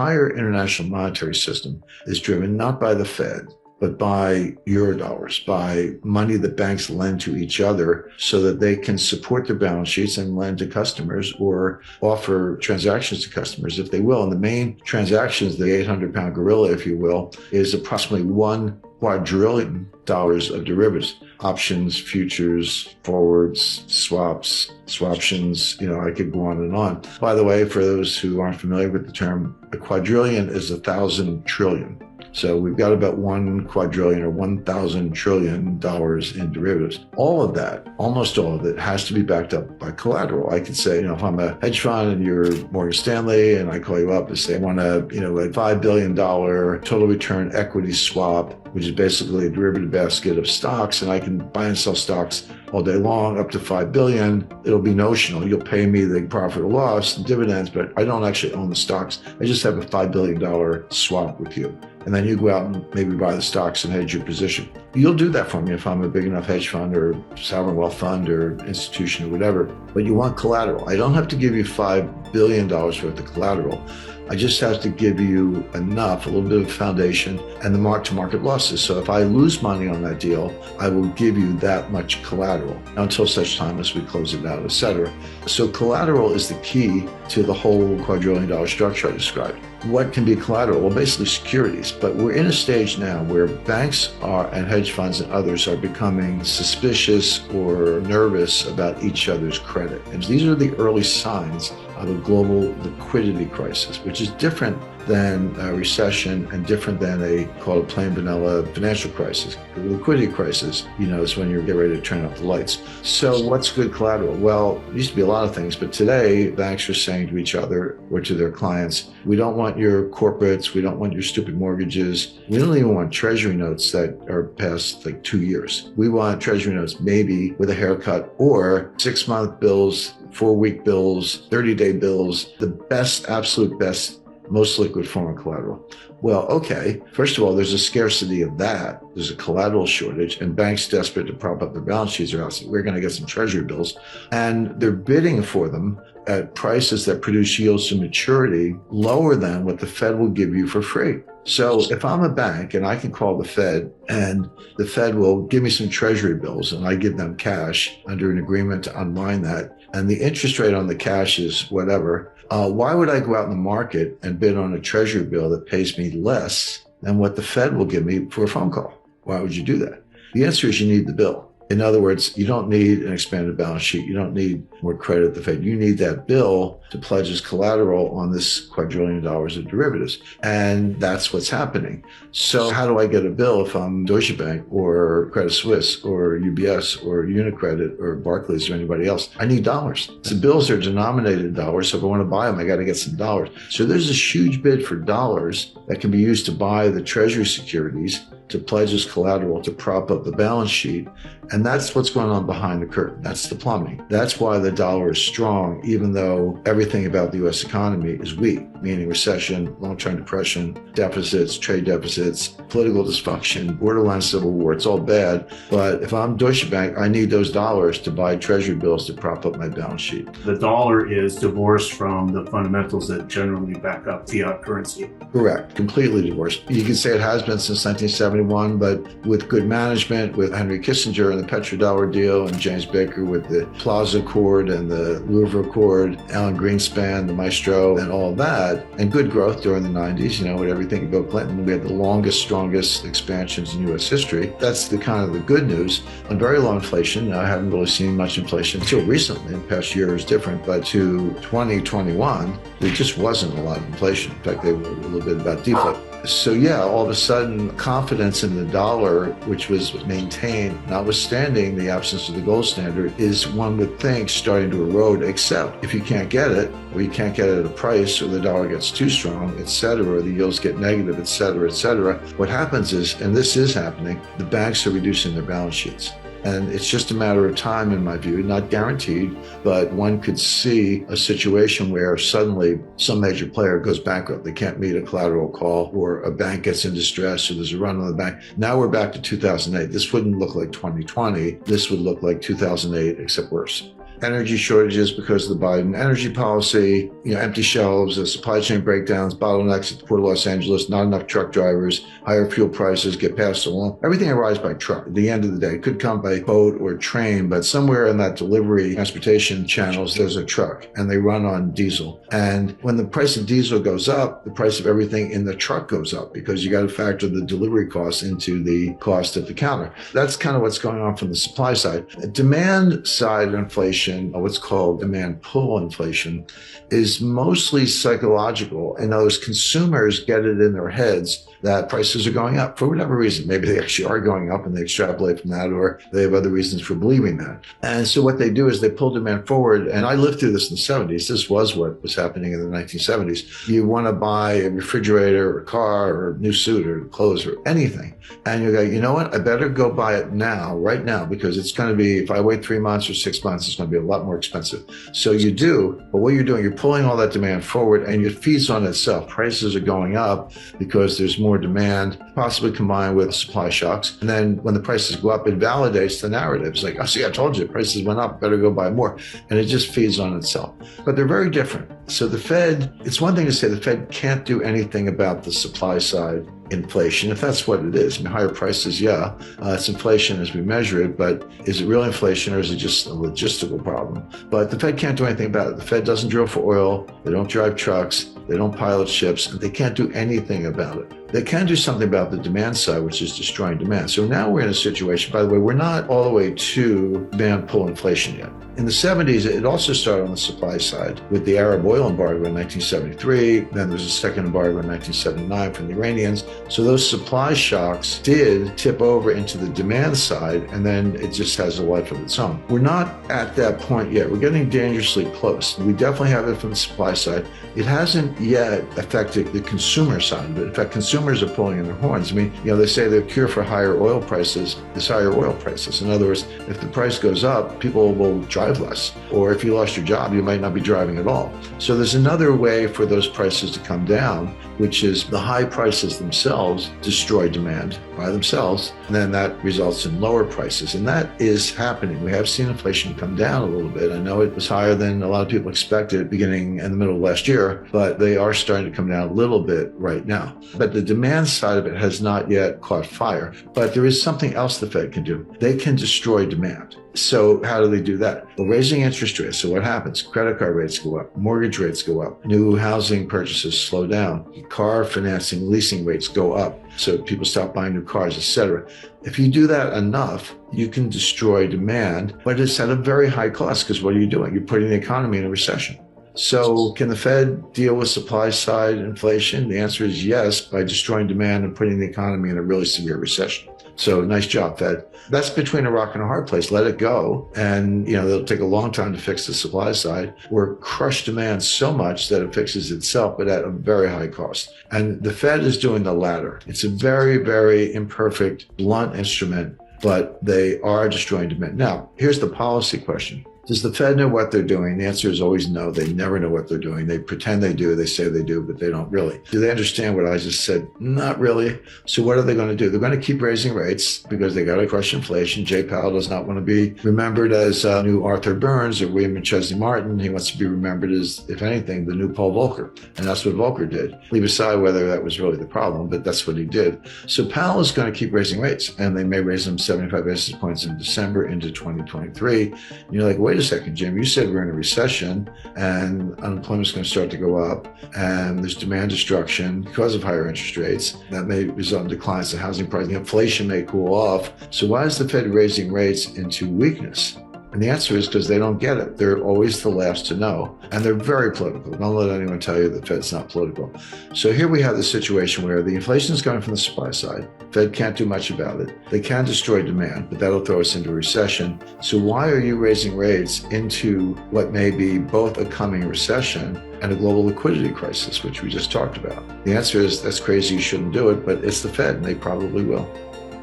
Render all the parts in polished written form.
entire international monetary system is driven not by the Fed, but by Eurodollars, by money that banks lend to each other so that they can support their balance sheets and lend to customers or offer transactions to customers if they will. And the main transactions, the 800-pound gorilla, if you will, is approximately $1 quadrillion of derivatives, options, futures, forwards, swaps, swaptions, I could go on and on. By the way, for those who aren't familiar with the term, a quadrillion is 1,000 trillion. So we've got about 1 quadrillion or 1,000 trillion dollars in derivatives. All of that, almost all of it, has to be backed up by collateral. I could say, if I'm a hedge fund and you're Morgan Stanley and I call you up and say, I want a $5 billion total return equity swap, which is basically a derivative basket of stocks, and I can buy and sell stocks all day long up to 5 billion. It'll be notional. You'll pay me the profit or loss, the dividends, but I don't actually own the stocks. I just have a $5 billion swap with you. And then you go out and maybe buy the stocks and hedge your position. You'll do that for me if I'm a big enough hedge fund or sovereign wealth fund or institution or whatever, but you want collateral. I don't have to give you $5 billion worth of collateral. I just have to give you enough, a little bit of foundation and the mark-to-market losses. So if I lose money on that deal, I will give you that much collateral until such time as we close it out, et cetera. So collateral is the key to the whole quadrillion-dollar structure I described. What can be collateral? Well, basically securities. But we're in a stage now where banks and hedge funds and others are becoming suspicious or nervous about each other's credit. And these are the early signs of a global liquidity crisis, which is different than a recession and different than called a plain vanilla financial crisis. The liquidity crisis, is when you get ready to turn off the lights. So what's good collateral? Well, it used to be a lot of things, but today banks are saying to each other or to their clients, we don't want your corporates, we don't want your stupid mortgages. We don't even want treasury notes that are past 2 years. We want treasury notes maybe with a haircut or 6-month bills, 4-week bills, 30-day bills, the best, absolute best, most liquid form of collateral. Well, okay, first of all, there's a scarcity of that. There's a collateral shortage, and banks desperate to prop up their balance sheets are asking, we're going to get some treasury bills. And they're bidding for them at prices that produce yields to maturity lower than what the Fed will give you for free. So if I'm a bank and I can call the Fed and the Fed will give me some treasury bills and I give them cash under an agreement to unwind that, and the interest rate on the cash is whatever, why would I go out in the market and bid on a treasury bill that pays me less than what the Fed will give me for a phone call? Why would you do that? The answer is you need the bill. In other words, you don't need an expanded balance sheet. You don't need more credit at the Fed. You need that bill to pledge as collateral on this quadrillion dollars of derivatives. And that's what's happening. So how do I get a bill if I'm Deutsche Bank or Credit Suisse or UBS or Unicredit or Barclays or anybody else? I need dollars. The bills are denominated in dollars. So if I want to buy them, I got to get some dollars. So there's this huge bid for dollars that can be used to buy the treasury securities, to pledge as collateral, to prop up the balance sheet. And that's what's going on behind the curtain. That's the plumbing. That's why the dollar is strong, even though everything about the U.S. economy is weak, meaning recession, long-term depression, deficits, trade deficits, political dysfunction, borderline civil war. It's all bad. But if I'm Deutsche Bank, I need those dollars to buy treasury bills to prop up my balance sheet. The dollar is divorced from the fundamentals that generally back up fiat currency. Correct. Completely divorced. You can say it has been since 1971. But with good management, with Henry Kissinger and the petrodollar deal, and James Baker with the Plaza Accord and the Louvre Accord, Alan Greenspan, the Maestro, and all that, and good growth during the 90s, with everything at Bill Clinton. We had the longest, strongest expansions in U.S. history. That's the kind of the good news. On very low inflation, I haven't really seen much inflation until recently. The past year is different, but to 2021, there just wasn't a lot of inflation. In fact, they were a little bit about deflation. So yeah, all of a sudden, confidence in the dollar, which was maintained, notwithstanding the absence of the gold standard, is, one would think, starting to erode, except if you can't get it, or you can't get it at a price, or the dollar gets too strong, et cetera, or the yields get negative, et cetera, et cetera. What happens is, and this is happening, the banks are reducing their balance sheets. And it's just a matter of time, in my view, not guaranteed, but one could see a situation where suddenly some major player goes bankrupt. They can't meet a collateral call, or a bank gets in distress, or there's a run on the bank. Now we're back to 2008. This wouldn't look like 2020. This would look like 2008, except worse. energy shortages because of the Biden energy policy, empty shelves, supply chain breakdowns, bottlenecks at the Port of Los Angeles, not enough truck drivers, higher fuel prices get passed along. Everything arrives by truck. At the end of the day, it could come by boat or train, but somewhere in that delivery transportation channels, there's a truck and they run on diesel. And when the price of diesel goes up, the price of everything in the truck goes up because you got to factor the delivery costs into the cost at the counter. That's kind of what's going on from the supply side. Demand side inflation, what's called demand pull inflation, is mostly psychological. And those consumers get it in their heads that prices are going up for whatever reason. Maybe they actually are going up and they extrapolate from that, or they have other reasons for believing that. And so what they do is they pull demand forward. And I lived through this in the 70s. This was what was happening in the 1970s. You want to buy a refrigerator or a car or a new suit or clothes or anything. And you go, you know what? I better go buy it now, right now, because it's going to be, if I wait 3 months or 6 months, it's going to be a lot more expensive. So you do, but what you're doing, you're pulling all that demand forward and it feeds on itself. Prices are going up because there's more demand, possibly combined with supply shocks. And then when the prices go up, it validates the narrative. It's like, oh, see, I told you, prices went up, better go buy more. And it just feeds on itself. But they're very different. So the Fed, it's one thing to say the Fed can't do anything about the supply side inflation, if that's what it is. I mean, higher prices, yeah, it's inflation as we measure it, but is it real inflation or is it just a logistical problem? But the Fed can't do anything about it. The Fed doesn't drill for oil, they don't drive trucks, they don't pilot ships, and they can't do anything about it. They can do something about the demand side, which is destroying demand. So now we're in a situation, by the way, we're not all the way to demand pull inflation yet. In the 70s, it also started on the supply side with the Arab oil embargo in 1973. Then there was a second embargo in 1979 from the Iranians. So those supply shocks did tip over into the demand side, and then it just has a life of its own. We're not at that point yet. We're getting dangerously close. We definitely have it from the supply side. It hasn't yet affected the consumer side of it. In fact, consumers are pulling in their horns. I mean, they say the cure for higher oil prices is higher oil prices. In other words, if the price goes up, people will drive less. Or if you lost your job, you might not be driving at all. So there's another way for those prices to come down, which is the high prices themselves destroy demand by themselves. And then that results in lower prices. And that is happening. We have seen inflation come down a little bit. I know it was higher than a lot of people expected beginning in the middle of last year, but they are starting to come down a little bit right now. But the demand side of it has not yet caught fire. But there is something else the Fed can do. They can destroy demand. So how do they do that? Well, raising interest rates. So what happens? Credit card rates go up, mortgage rates go up, new housing purchases slow down, car financing, leasing rates go up. So people stop buying new cars, etc. If you do that enough, you can destroy demand, but it's at a very high cost because what are you doing? You're putting the economy in a recession. So can the Fed deal with supply side inflation? The answer is yes, by destroying demand and putting the economy in a really severe recession. So nice job, Fed. That's between a rock and a hard place. Let it go. And, it'll take a long time to fix the supply side or crush demand so much that it fixes itself, but at a very high cost. And the Fed is doing the latter. It's a very, very imperfect, blunt instrument, but they are destroying demand. Now, here's the policy question. Does the Fed know what they're doing? The answer is always no. They never know what they're doing. They pretend they do. They say they do, but they don't really. Do they understand what I just said? Not really. So what are they going to do? They're going to keep raising rates because they got to crush inflation. Jay Powell does not want to be remembered as new Arthur Burns or William McChesney Martin. He wants to be remembered as, if anything, the new Paul Volcker. And that's what Volcker did. Leave aside whether that was really the problem, but that's what he did. So Powell is going to keep raising rates, and they may raise them 75 basis points in December into 2023. And you're like, wait a second, Jim, you said we're in a recession and unemployment's going to start to go up and there's demand destruction because of higher interest rates. That may result in declines in housing prices. Inflation may cool off. So why is the Fed raising rates into weakness? And the answer is because they don't get it. They're always the last to know. And they're very political. Don't let anyone tell you the Fed's not political. So here we have the situation where the inflation is coming from the supply side. Fed can't do much about it. They can destroy demand, but that'll throw us into a recession. So why are you raising rates into what may be both a coming recession and a global liquidity crisis, which we just talked about? The answer is that's crazy. You shouldn't do it, but it's the Fed and they probably will.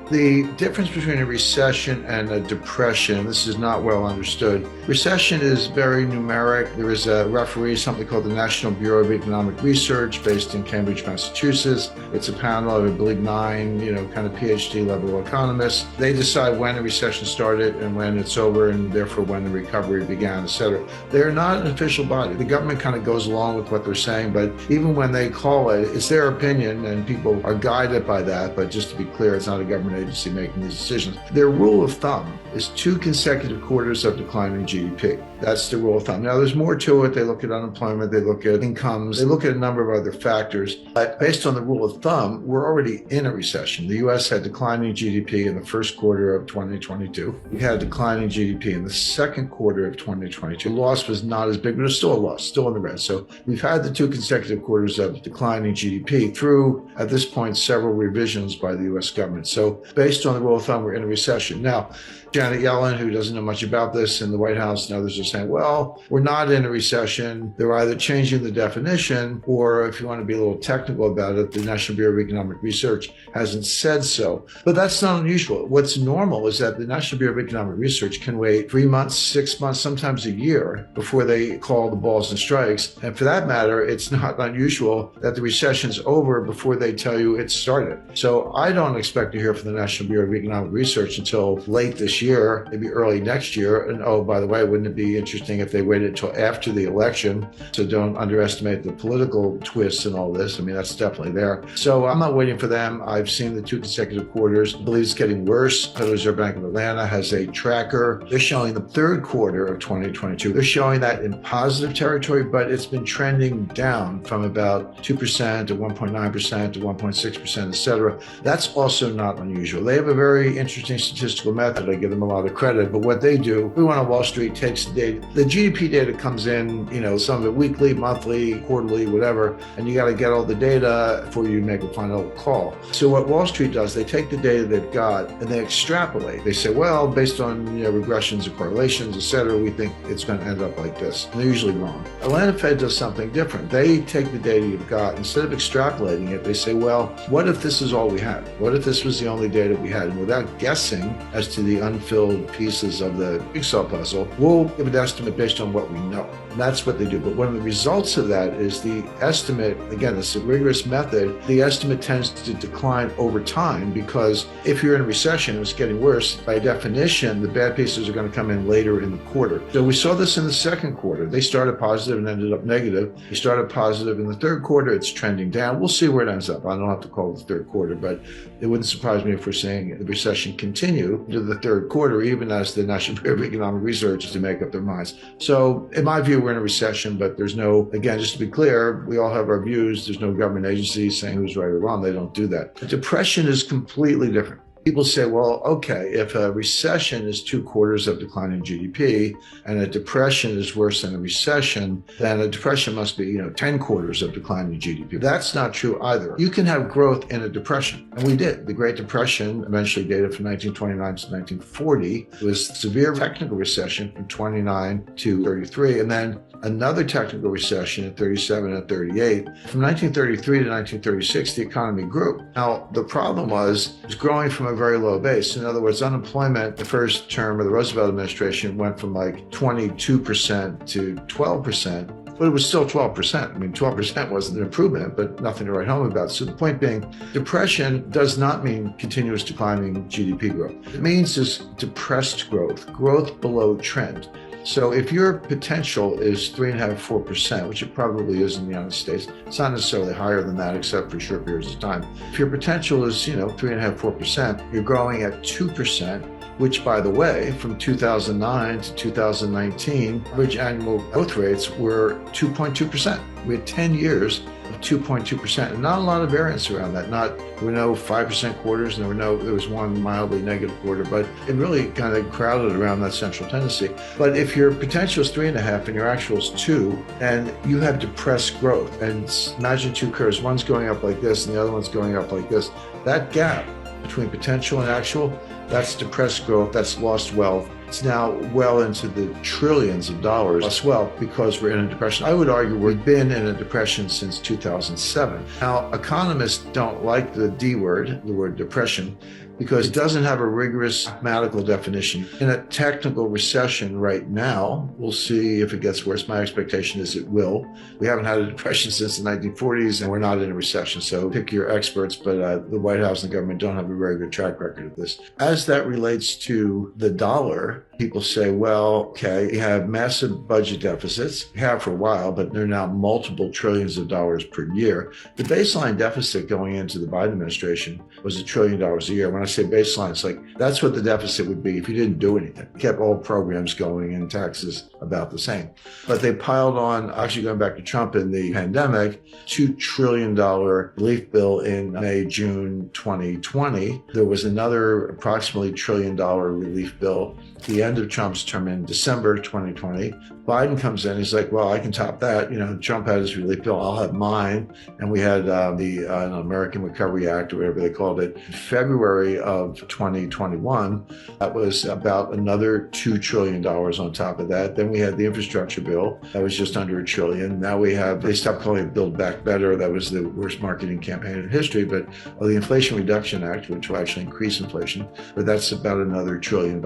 The difference between a recession and a depression, this is not well understood. Recession is very numeric. There is a referee, something called the National Bureau of Economic Research, based in Cambridge, Massachusetts. It's a panel of, I believe, 9, kind of PhD level economists. They decide when a recession started and when it's over, and therefore when the recovery began, et cetera. They're not an official body. The government kind of goes along with what they're saying, but even when they call it, it's their opinion and people are guided by that. But just to be clear, it's not a government agency making these decisions. Their rule of thumb is 2 consecutive quarters of declining GDP. That's the rule of thumb. Now, there's more to it. They look at unemployment, they look at incomes, they look at a number of other factors. But based on the rule of thumb, we're already in a recession. The U.S. had declining GDP in the first quarter of 2022. We had declining GDP in the second quarter of 2022. The loss was not as big, but it's still a loss, still in the red. So we've had the 2 consecutive quarters of declining GDP through, at this point, several revisions by the U.S. government. So based on the rule of thumb, we're in a recession. Now, Janet Yellen, who doesn't know much about this in the White House, and others are saying, well, we're not in a recession. They're either changing the definition, or if you want to be a little technical about it, the National Bureau of Economic Research hasn't said so. But that's not unusual. What's normal is that the National Bureau of Economic Research can wait 3 months, 6 months, sometimes a year before they call the balls and strikes. And for that matter, it's not unusual that the recession's over before they tell you it started. So I don't expect to hear from the National Bureau of Economic Research until late this year, maybe early next year. And oh, by the way, wouldn't it be interesting if they waited until after the election? So don't underestimate the political twists and all this. I mean, that's definitely there. So I'm not waiting for them. I've seen the 2 consecutive quarters. I believe it's getting worse. Federal Reserve Bank of Atlanta has a tracker. They're showing the third quarter of 2022. They're showing that in positive territory, but it's been trending down from about 2% to 1.9% to 1.6%, et cetera. That's also not unusual. They have a very interesting statistical method. I give them a lot of credit, but what they do, everyone on Wall Street takes the data. The GDP data comes in, some of it weekly, monthly, quarterly, whatever, and you got to get all the data before you make a final call. So what Wall Street does, they take the data they've got and they extrapolate. They say, well, based on regressions and correlations, et cetera, we think it's going to end up like this. And they're usually wrong. Atlanta Fed does something different. They take the data you've got, instead of extrapolating it, they say, well, what if this is all we had? What if this was the only data we had? And without guessing as to the unfilled pieces of the jigsaw puzzle, we'll give an estimate based on what we know. And that's what they do. But one of the results of that is the estimate, again, it's a rigorous method, the estimate tends to decline over time, because if you're in a recession and it's getting worse, by definition, the bad pieces are going to come in later in the quarter. So we saw this in the second quarter. They started positive and ended up negative. They started positive in the third quarter. It's trending down. We'll see where it ends up. I don't have to call it the third quarter, but it wouldn't surprise me if we're seeing the recession continue into the third quarter, even as the National Bureau of Economic Research is to make up their minds. So in my view, we're in a recession, but there's no, again, just to be clear, we all have our views. There's no government agency saying who's right or wrong. They don't do that. Depression is completely different. People say, well, okay, if a recession is 2 quarters of declining GDP and a depression is worse than a recession, then a depression must be, 10 quarters of declining GDP. That's not true either. You can have growth in a depression, and we did. The Great Depression, eventually dated from 1929 to 1940, was severe technical recession from 29 to 33, and then another technical recession in 37 and 38. From 1933 to 1936, the economy grew. Now, the problem was it was growing from a very low base. In other words, unemployment, the first term of the Roosevelt administration, went from like 22% to 12%, but it was still 12%. I mean, 12% wasn't an improvement, but nothing to write home about. So the point being, depression does not mean continuous declining GDP growth. It means is depressed growth below trend. So if your potential is 3.5%, 4%, which it probably is in the United States, it's not necessarily higher than that except for short periods of time. If your potential is, 3.5%, 4%, you're growing at 2%, which, by the way, from 2009 to 2019, average annual growth rates were 2.2%. We had 10 years of 2.2%, and not a lot of variance around that. There were no 5% quarters, and there was one mildly negative quarter, but it really kind of crowded around that central tendency. But if your potential is 3.5 and your actual is 2, and you have depressed growth, and imagine 2 curves, one's going up like this and the other one's going up like this, that gap between potential and actual That's depressed growth, that's lost wealth. It's now well into the trillions of dollars lost wealth because we're in a depression. I would argue we've been in a depression since 2007. Now, economists don't like the D word, the word depression, because it doesn't have a rigorous mathematical definition. In a technical recession right now, we'll see if it gets worse. My expectation is it will. We haven't had a depression since the 1940s, and we're not in a recession. So pick your experts, but the White House and the government don't have a very good track record of this. As that relates to the dollar, people say, well, okay, you have massive budget deficits. You have for a while, but they're now multiple trillions of dollars per year. The baseline deficit going into the Biden administration was $1 trillion a year. When I say baseline, it's like that's what the deficit would be if you didn't do anything. You kept all programs going and taxes about the same. But they piled on, actually going back to Trump in the pandemic, $2 trillion relief bill in May, June 2020. There was another approximately $1 trillion relief bill at the end of Trump's term in December 2020. Biden comes in, he's like, well, I can top that. You know, Trump had his relief bill, I'll have mine. And we had the American Recovery Act, or whatever they called it, in February of 2021. That was about another $2 trillion on top of that. Then we had the infrastructure bill. That was just under $1 trillion. Now we have, they stopped calling it Build Back Better. That was the worst marketing campaign in history. But the Inflation Reduction Act, which will actually increase inflation, but that's about another $1 trillion.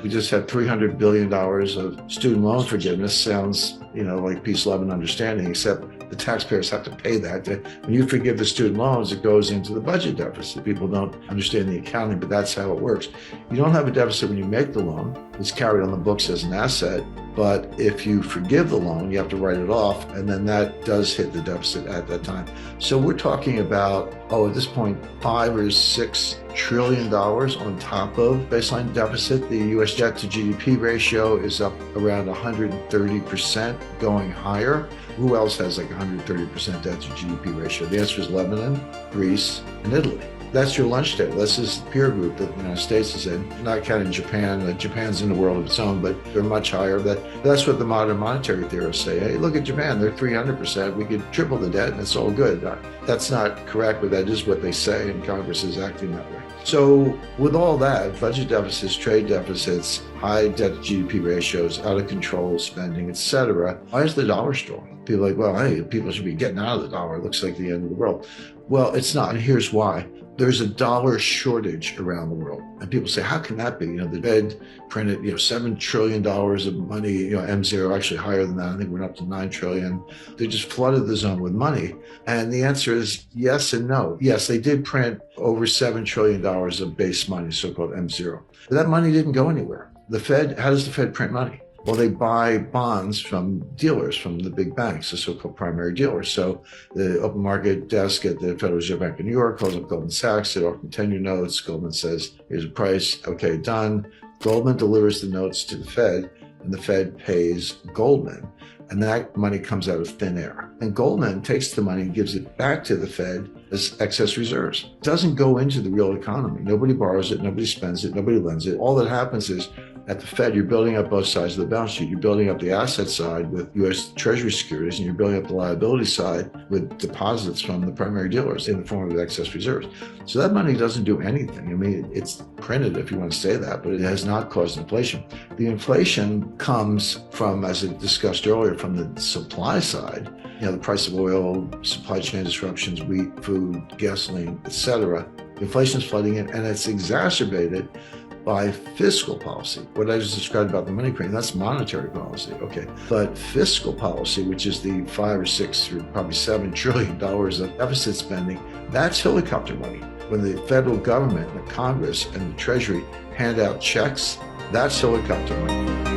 We just had $300 billion of student loan forgiveness. Sounds, like peace, love, and understanding, except the taxpayers have to pay that. When you forgive the student loans, it goes into the budget deficit. People don't understand the accounting, but that's how it works. You don't have a deficit when you make the loan. It's carried on the books as an asset. But if you forgive the loan, you have to write it off, and then that does hit the deficit at that time. So we're talking about, at this point, $5 or $6 trillion on top of baseline deficit. The U.S. debt to GDP ratio is up around 130%, going higher. Who else has like 130% debt to GDP ratio? The answer is Lebanon, Greece, and Italy. That's your lunch table. This is the peer group that the United States is in, not counting Japan. Japan's in a world of its own, but they're much higher. That's what the modern monetary theorists say. Hey, look at Japan. They're 300%. We could triple the debt and it's all good. That's not correct, but that is what they say, and Congress is acting that way. So with all that, budget deficits, trade deficits, high debt to GDP ratios, out of control spending, etc., why is the dollar strong? People are like, well, hey, people should be getting out of the dollar. It looks like the end of the world. Well, it's not, and here's why. There's a dollar shortage around the world. And people say, how can that be? The Fed printed, $7 trillion of money, M0, actually higher than that. I think we're up to 9 trillion. They just flooded the zone with money. And the answer is yes and no. Yes, they did print over $7 trillion of base money, so-called M0. But that money didn't go anywhere. The Fed, how does the Fed print money? Well, they buy bonds from dealers, from the big banks, the so-called primary dealers. So the open market desk at the Federal Reserve Bank of New York calls up Goldman Sachs. They offer 10-year notes. Goldman says, here's a price. Okay, done. Goldman delivers the notes to the Fed, and the Fed pays Goldman. And that money comes out of thin air. And Goldman takes the money and gives it back to the Fed as excess reserves. It doesn't go into the real economy. Nobody borrows it, nobody spends it, nobody lends it. All that happens is at the Fed, you're building up both sides of the balance sheet. You're building up the asset side with U.S. Treasury securities, and you're building up the liability side with deposits from the primary dealers in the form of excess reserves. So that money doesn't do anything. I mean, it's printed, if you want to say that, but it has not caused inflation. The inflation comes from, as I discussed earlier, from the supply side. The price of oil, supply chain disruptions, wheat, food, gasoline, etc. Inflation is flooding in, and it's exacerbated by fiscal policy. What I just described about the money printing, that's monetary policy, okay. But fiscal policy, which is the 5 or 6 or probably $7 trillion of deficit spending, that's helicopter money. When the federal government, the Congress, and the Treasury hand out checks, that's helicopter money.